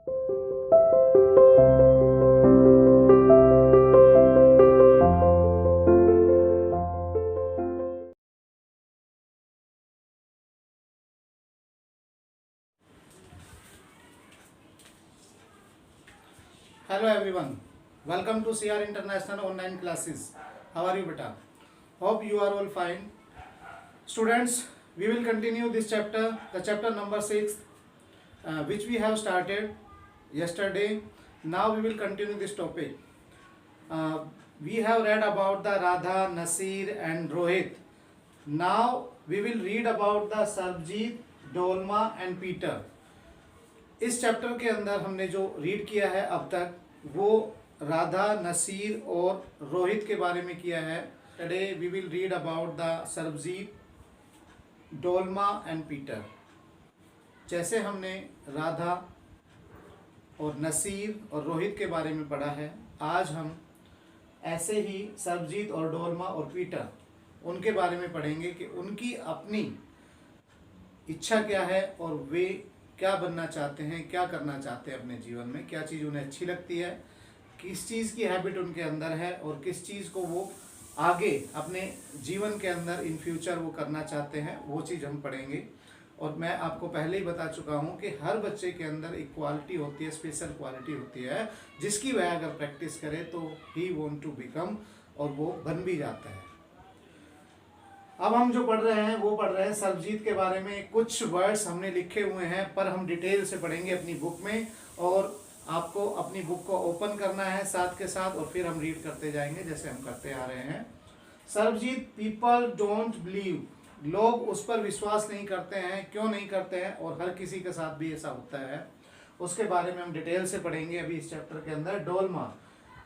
Hello everyone, welcome to CR International online classes. How are you beta? Hope you are all fine. Students, we will continue this chapter, the chapter number 6, which we have started yesterday. Now we will continue this topic. We have read about the Radha, Nasir and Rohit. Now we will read about the Sarabjit, Dolma and Peter. इस chapter के अंदर हमने जो read किया है अब तक वो राधा, नसीर और रोहित के बारे में किया है. Today we will read about the Sarabjit, Dolma and Peter. जैसे हमने राधा और नसीर और रोहित के बारे में पढ़ा है, आज हम ऐसे ही सरबजीत और डोलमा और पीटर उनके बारे में पढ़ेंगे कि उनकी अपनी इच्छा क्या है और वे क्या बनना चाहते हैं, क्या करना चाहते हैं अपने जीवन में, क्या चीज़ उन्हें अच्छी लगती है, किस चीज़ की हैबिट उनके अंदर है और किस चीज़ को वो आगे अपने जीवन के अंदर इन फ्यूचर वो करना चाहते हैं, वो चीज़ हम पढ़ेंगे. और मैं आपको पहले ही बता चुका हूँ कि हर बच्चे के अंदर एक क्वालिटी होती है, स्पेशल क्वालिटी होती है, जिसकी वह अगर प्रैक्टिस करे तो ही वॉन्ट टू बिकम, और वो बन भी जाता है. अब हम जो पढ़ रहे हैं वो पढ़ रहे हैं सरबजीत के बारे में. कुछ वर्ड्स हमने लिखे हुए हैं पर हम डिटेल से पढ़ेंगे अपनी बुक में, और आपको अपनी बुक को ओपन करना है साथ के साथ और फिर हम रीड करते जाएंगे जैसे हम करते आ रहे हैं. सरबजीत, पीपल डोंट बिलीव, लोग उस पर विश्वास नहीं करते हैं. क्यों नहीं करते हैं और हर किसी के साथ भी ऐसा होता है, उसके बारे में हम डिटेल से पढ़ेंगे अभी इस चैप्टर के अंदर. Dolma,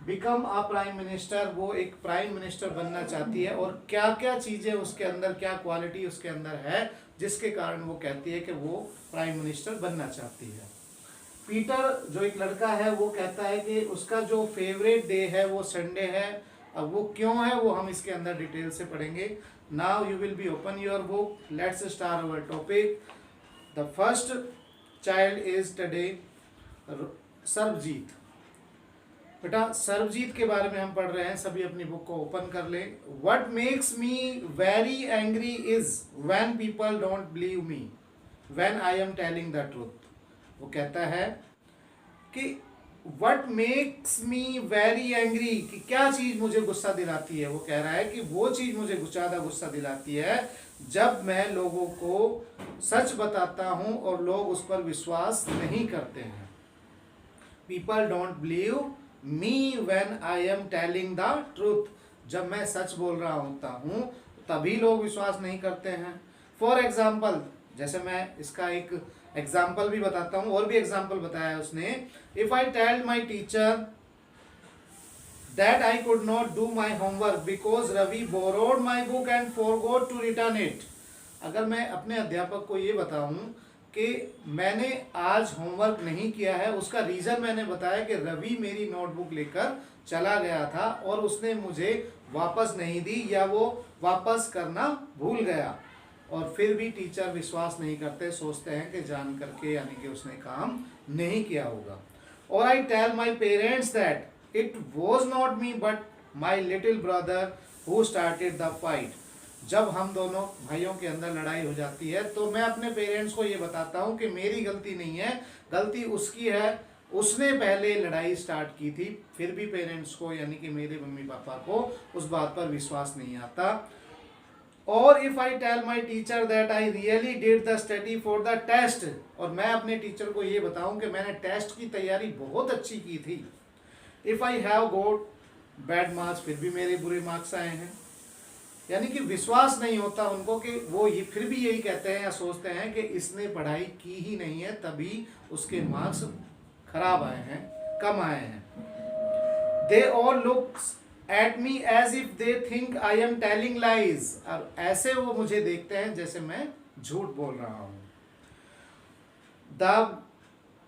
become a prime minister, वो एक प्राइम मिनिस्टर बनना चाहती है और क्या क्या चीज़ें उसके अंदर, क्या क्वालिटी उसके अंदर है जिसके कारण वो कहती है कि वो प्राइम मिनिस्टर बनना चाहती है. पीटर जो एक लड़का है वो कहता है कि उसका जो फेवरेट डे है वो संडे है. अब वो क्यों है वो हम इसके अंदर डिटेल से पढ़ेंगे. Now you will be open your book, let's start our topic. The first child is today Sarabjit. बेटा सरबजीत के बारे में हम पढ़ रहे हैं, सभी अपनी बुक को ओपन कर लें. What makes me very angry is when people don't believe me when I am telling the truth. वो कहता है कि what makes me very angry, कि क्या चीज़ मुझे गुस्सा दिलाती है. वो कह रहा है कि वो चीज़ मुझे ज़्यादा गुस्सा दिलाती है जब मैं लोगों को सच बताता हूँ और लोग उस पर विश्वास नहीं करते हैं. People don't believe me when I am telling the truth, जब मैं सच बोल रहा होता हूँ तभी लोग विश्वास नहीं करते हैं. फॉर एग्जाम्पल, जैसे मैं इसका एक एग्जाम्पल भी बताता हूँ, और भी एग्जाम्पल बताया है उसने. If I tell my teacher that I could not do my homework because Ravi borrowed my book and forgot to return it. अगर मैं अपने अध्यापक को ये बताऊँ कि मैंने आज होमवर्क नहीं किया है, उसका रीज़न मैंने बताया कि रवि मेरी नोटबुक लेकर चला गया था और उसने मुझे वापस नहीं दी या वो वापस करना भूल गया, और फिर भी टीचर विश्वास नहीं करते, सोचते हैं कि जान करके यानी कि उसने काम नहीं किया होगा. और I tell my parents that it was not me but my little brother who started the fight. जब हम दोनों भाइयों के अंदर लड़ाई हो जाती है तो मैं अपने पेरेंट्स को ये बताता हूँ कि मेरी गलती नहीं है, गलती उसकी है, उसने पहले लड़ाई स्टार्ट की थी. फिर भी पेरेंट्स को यानी कि मेरे मम्मी पापा को उस बात पर विश्वास नहीं आता. और if I tell my teacher that I really did the study for the test, और मैं अपने टीचर को ये बताऊँ कि मैंने टेस्ट की तैयारी बहुत अच्छी की थी. If I have got bad marks, फिर भी मेरे बुरे मार्क्स आए हैं. यानी कि विश्वास नहीं होता उनको कि वो ये फिर भी यही कहते हैं या सोचते हैं कि इसने पढ़ाई की ही नहीं है तभी उसके मार्क्स खराब आए हैं, कम आए हैं. They all look at me as if they think I am telling lies, और ऐसे वो मुझे देखते हैं जैसे मैं झूठ बोल रहा हूँ. The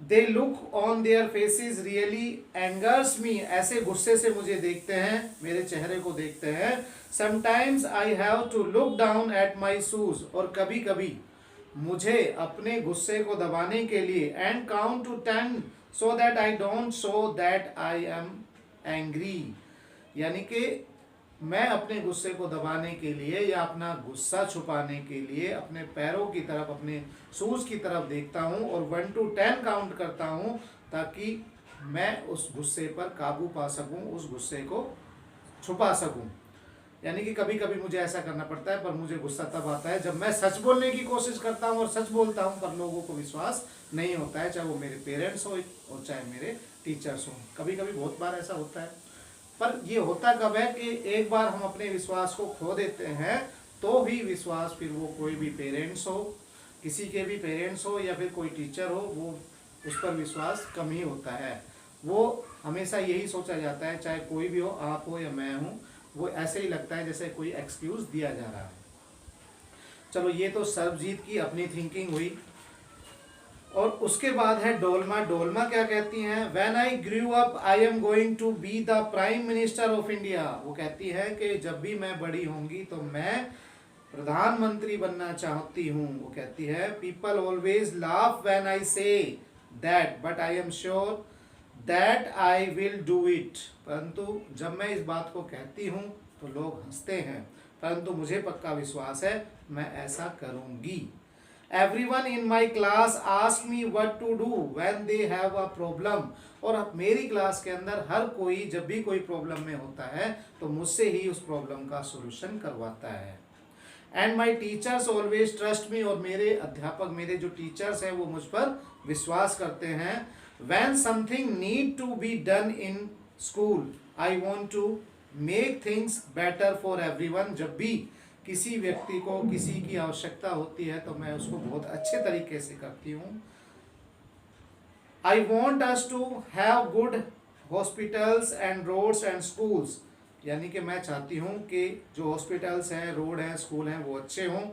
they look on their faces really angers me, ऐसे गुस्से से मुझे देखते हैं, मेरे चेहरे को देखते हैं. Sometimes I have to look down at my shoes, और कभी कभी मुझे अपने गुस्से को दबाने के लिए and count to 10 so that I don't show that I am angry, यानी कि मैं अपने गुस्से को दबाने के लिए या अपना गुस्सा छुपाने के लिए अपने पैरों की तरफ, अपने शूज की तरफ देखता हूँ और 1 to 10 काउंट करता हूँ ताकि मैं उस गुस्से पर काबू पा सकूँ, उस गुस्से को छुपा सकूँ। यानी कि कभी कभी मुझे ऐसा करना पड़ता है, पर मुझे गुस्सा तब आता है जब मैं सच बोलने की कोशिश करता हूँ और सच बोलता हूँ पर लोगों को विश्वास नहीं होता है, चाहे वो मेरे पेरेंट्स हो और चाहे मेरे टीचर्स हों। कभी कभी बहुत बार ऐसा होता है। पर ये होता कब है कि एक बार हम अपने विश्वास को खो देते हैं तो भी विश्वास, फिर वो कोई भी पेरेंट्स हो, किसी के भी पेरेंट्स हो या फिर कोई टीचर हो, वो उस पर विश्वास कम ही होता है। वो हमेशा यही सोचा जाता है, चाहे कोई भी हो, आप हो या मैं हूँ, वो ऐसे ही लगता है जैसे कोई एक्सक्यूज दिया जा रहा है। चलो, ये तो सर्वजीत की अपनी थिंकिंग हुई। और उसके बाद है डोलमा। डोलमा क्या कहती हैं? When I grew up I am going to be the prime minister of India. वो कहती है कि जब भी मैं बड़ी होंगी तो मैं प्रधानमंत्री बनना चाहती हूँ। वो कहती है people always laugh when I say that but I am sure that I will do it. परंतु जब मैं इस बात को कहती हूँ तो लोग हंसते हैं, परंतु मुझे पक्का विश्वास है मैं ऐसा करूँगी। Everyone in my class ask me what to do when they have a problem। और अब मेरी क्लास के अंदर हर कोई जब भी कोई प्रॉब्लम में होता है तो मुझसे ही उस प्रॉब्लम का सॉल्यूशन करवाता है। And my teachers always trust me. और मेरे अध्यापक, मेरे जो टीचर्स हैं वो मुझ पर विश्वास करते हैं। When something need to be done in school I want to make things better for everyone। जब भी किसी व्यक्ति को किसी की आवश्यकता होती है तो मैं उसको बहुत अच्छे तरीके से करती हूँ। I want us to have good hospitals and roads and schools. यानी कि मैं चाहती हूँ कि जो हॉस्पिटल्स हैं, रोड हैं, स्कूल हैं, वो अच्छे हों।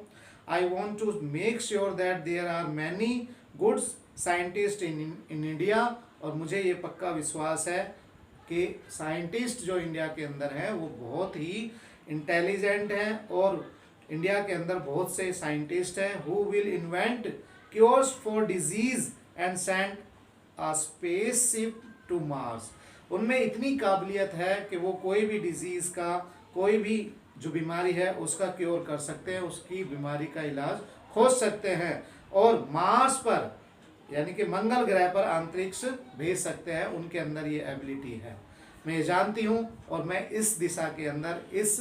I want to make sure that there are many good scientist in India. और मुझे ये पक्का विश्वास है कि साइंटिस्ट जो इंडिया के अंदर हैं वो बहुत ही इंटेलिजेंट हैं और इंडिया के अंदर बहुत से साइंटिस्ट हैं who will invent cures for disease and send a spaceship to Mars. उनमें इतनी काबिलियत है कि वो कोई भी डिजीज का, कोई भी जो बीमारी है उसका क्योर कर सकते हैं, उसकी बीमारी का इलाज खोज सकते हैं और मार्स पर यानी कि मंगल ग्रह पर अंतरिक्ष भेज सकते हैं। उनके अंदर ये एबिलिटी है, मैं जानती हूँ। और मैं इस दिशा के अंदर, इस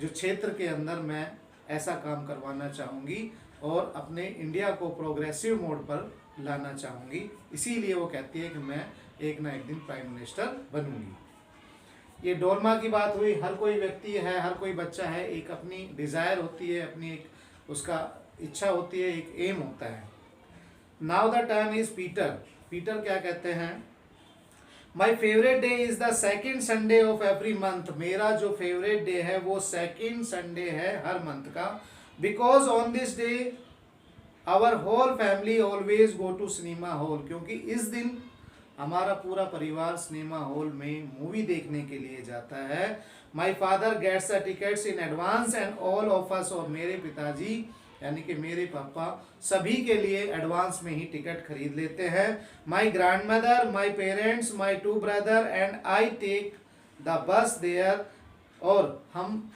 जो क्षेत्र के अंदर मैं ऐसा काम करवाना चाहूँगी और अपने इंडिया को प्रोग्रेसिव मोड पर लाना चाहूँगी। इसीलिए वो कहती है कि मैं एक ना एक दिन प्राइम मिनिस्टर बनूंगी। ये डोलमा की बात हुई। हर कोई व्यक्ति है, हर कोई बच्चा है, एक अपनी डिज़ायर होती है, अपनी एक उसका इच्छा होती है, एक एम होता है। Now the turn is Peter. Peter क्या कहते हैं? My favourite day is the second Sunday of every month. मेरा जो फेवरेट डे है वो सेकेंड संडे है हर मंथ का। Because on this day our whole family always go to cinema hall. क्योंकि इस दिन हमारा पूरा परिवार सिनेमा हॉल में मूवी देखने के लिए जाता है। My father gets the tickets in advance and all of us. और मेरे पिताजी यानी कि मेरे पापा सभी के लिए एडवांस में ही टिकट खरीद लेते हैं। My grandmother, my parents, my 2 brother and I take the bus there. और हम,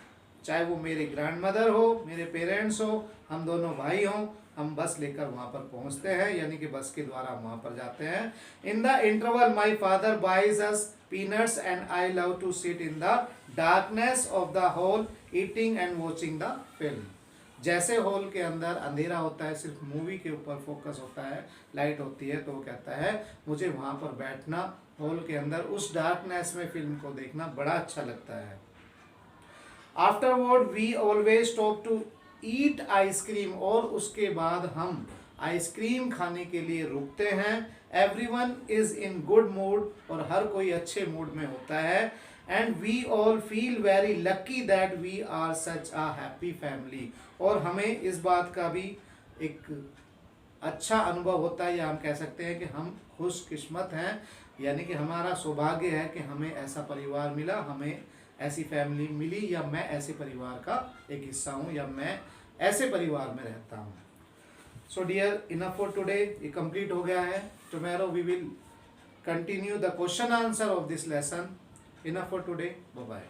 चाहे वो मेरे ग्रैंड मदर हो, मेरे पेरेंट्स हो, हम दोनों भाई हों, हम बस लेकर वहाँ पर पहुँचते हैं, यानी कि बस के द्वारा हम वहाँ पर जाते हैं। In the interval my father buys us peanuts and I love to sit in the darkness of the hall eating and watching the film. जैसे हॉल के अंदर अंधेरा होता है, सिर्फ मूवी के ऊपर फोकस होता है, लाइट होती है, तो वो कहता है मुझे वहाँ पर बैठना, हॉल के अंदर उस डार्कनेस में फिल्म को देखना बड़ा अच्छा लगता है। Afterward we always stop to eat ice cream. और उसके बाद हम आइसक्रीम खाने के लिए रुकते हैं। Everyone is in good mood. और हर कोई अच्छे मूड में होता है। And we all feel very lucky that we are such a happy family. और हमें इस बात का भी एक अच्छा अनुभव होता है, या हम कह सकते हैं कि हम खुशकिस्मत हैं, यानी कि हमारा सौभाग्य है कि हमें ऐसा परिवार मिला, हमें ऐसी फैमिली मिली, या मैं ऐसे परिवार का एक हिस्सा हूँ, या मैं ऐसे परिवार में रहता हूँ। So dear, enough for today. ये कंप्लीट हो गया है। Tomorrow we will continue the question answer of this lesson. Enough for today. Bye bye.